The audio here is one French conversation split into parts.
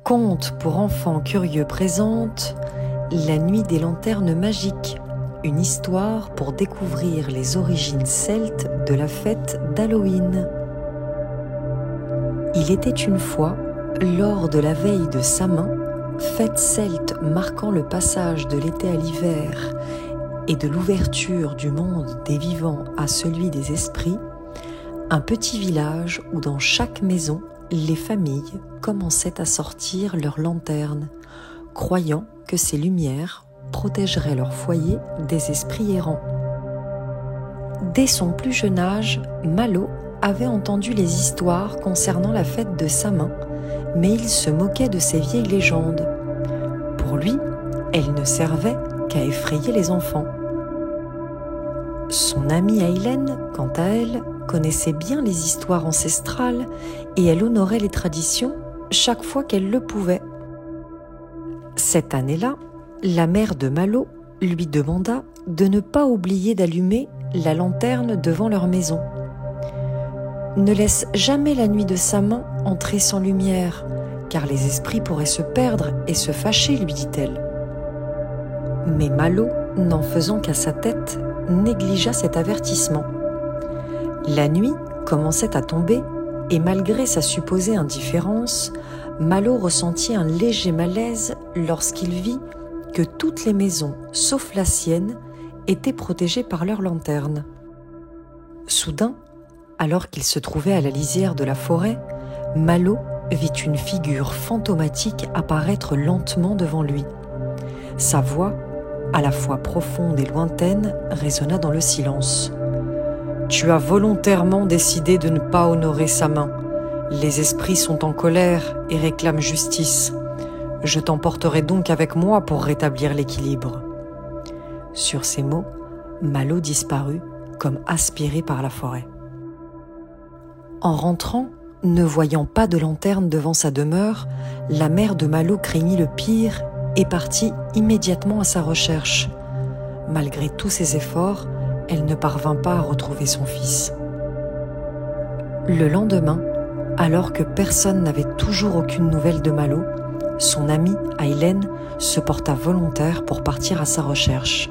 Conte pour enfants curieux présente La nuit des lanternes magiques, une histoire pour découvrir les origines celtes de la fête d'Halloween. Il était une fois, lors de la veille de Samhain, fête celte marquant le passage de l'été à l'hiver et de l'ouverture du monde des vivants à celui des esprits, un petit village où dans chaque maison, les familles commençaient à sortir leurs lanternes, croyant que ces lumières protégeraient leur foyer des esprits errants. Dès son plus jeune âge, Malo avait entendu les histoires concernant la fête de Samhain, mais il se moquait de ces vieilles légendes. Pour lui, elles ne servaient qu'à effrayer les enfants. Son amie Aylen, quant à elle, connaissait bien les histoires ancestrales et elle honorait les traditions chaque fois qu'elle le pouvait. Cette année-là, la mère de Malo lui demanda de ne pas oublier d'allumer la lanterne devant leur maison. « Ne laisse jamais la nuit de Samhain entrer sans lumière, car les esprits pourraient se perdre et se fâcher, lui dit-elle. Mais Malo, n'en faisant qu'à sa tête, négligea cet avertissement. La nuit commençait à tomber et malgré sa supposée indifférence, Malo ressentit un léger malaise lorsqu'il vit que toutes les maisons, sauf la sienne, étaient protégées par leurs lanternes. Soudain, alors qu'il se trouvait à la lisière de la forêt, Malo vit une figure fantomatique apparaître lentement devant lui. Sa voix, à la fois profonde et lointaine, résonna dans le silence. « Tu as volontairement décidé de ne pas honorer Samhain. Les esprits sont en colère et réclament justice. Je t'emporterai donc avec moi pour rétablir l'équilibre. » Sur ces mots, Malo disparut comme aspiré par la forêt. En rentrant, ne voyant pas de lanterne devant sa demeure, la mère de Malo craignit le pire et partit immédiatement à sa recherche. Malgré tous ses efforts, elle ne parvint pas à retrouver son fils. Le lendemain, alors que personne n'avait toujours aucune nouvelle de Malo, son amie Aylen se porta volontaire pour partir à sa recherche.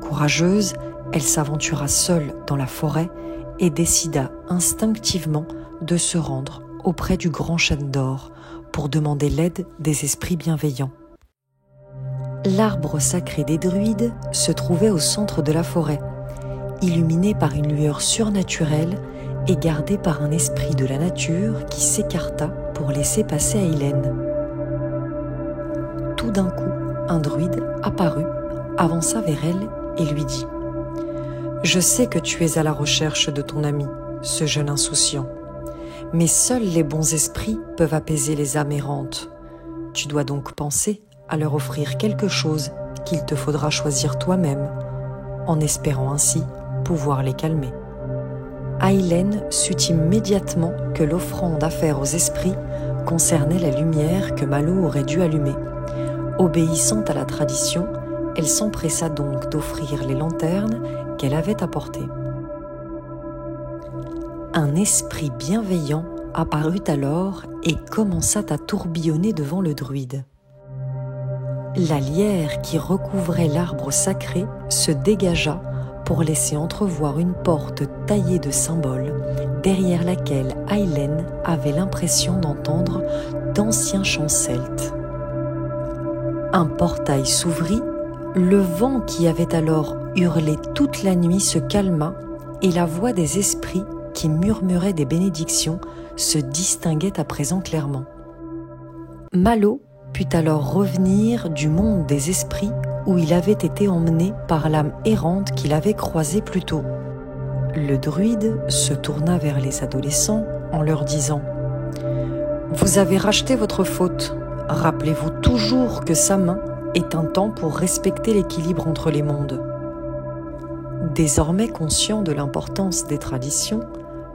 Courageuse, elle s'aventura seule dans la forêt et décida instinctivement de se rendre auprès du grand chêne d'or pour demander l'aide des esprits bienveillants. L'arbre sacré des druides se trouvait au centre de la forêt, illuminé par une lueur surnaturelle et gardé par un esprit de la nature qui s'écarta pour laisser passer Aylen. Tout d'un coup, un druide apparut, avança vers elle et lui dit « Je sais que tu es à la recherche de ton ami, ce jeune insouciant, mais seuls les bons esprits peuvent apaiser les âmes errantes. Tu dois donc penser à leur offrir quelque chose qu'il te faudra choisir toi-même, en espérant ainsi pouvoir les calmer. » Aylen sut immédiatement que l'offrande à faire aux esprits concernait la lumière que Malo aurait dû allumer. Obéissant à la tradition, elle s'empressa donc d'offrir les lanternes qu'elle avait apportées. Un esprit bienveillant apparut alors et commença à tourbillonner devant le druide. La lierre qui recouvrait l'arbre sacré se dégagea pour laisser entrevoir une porte taillée de symboles, derrière laquelle Aylen avait l'impression d'entendre d'anciens chants celtes. Un portail s'ouvrit, le vent qui avait alors hurlé toute la nuit se calma et la voix des esprits qui murmuraient des bénédictions se distinguait à présent clairement. Malo put alors revenir du monde des esprits où il avait été emmené par l'âme errante qu'il avait croisée plus tôt. Le druide se tourna vers les adolescents en leur disant « Vous avez racheté votre faute. Rappelez-vous toujours que Samhain est un temps pour respecter l'équilibre entre les mondes. » Désormais conscient de l'importance des traditions,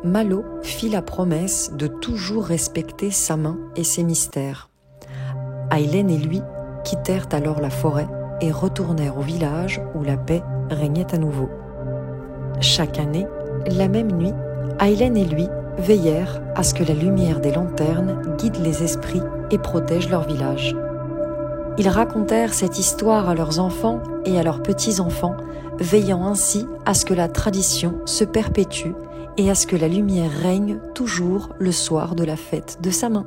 Malo fit la promesse de toujours respecter Samhain et ses mystères. Aylen et lui quittèrent alors la forêt et retournèrent au village où la paix régnait à nouveau. Chaque année, la même nuit, Aylen et lui veillèrent à ce que la lumière des lanternes guide les esprits et protège leur village. Ils racontèrent cette histoire à leurs enfants et à leurs petits-enfants, veillant ainsi à ce que la tradition se perpétue et à ce que la lumière règne toujours le soir de la fête de Samin.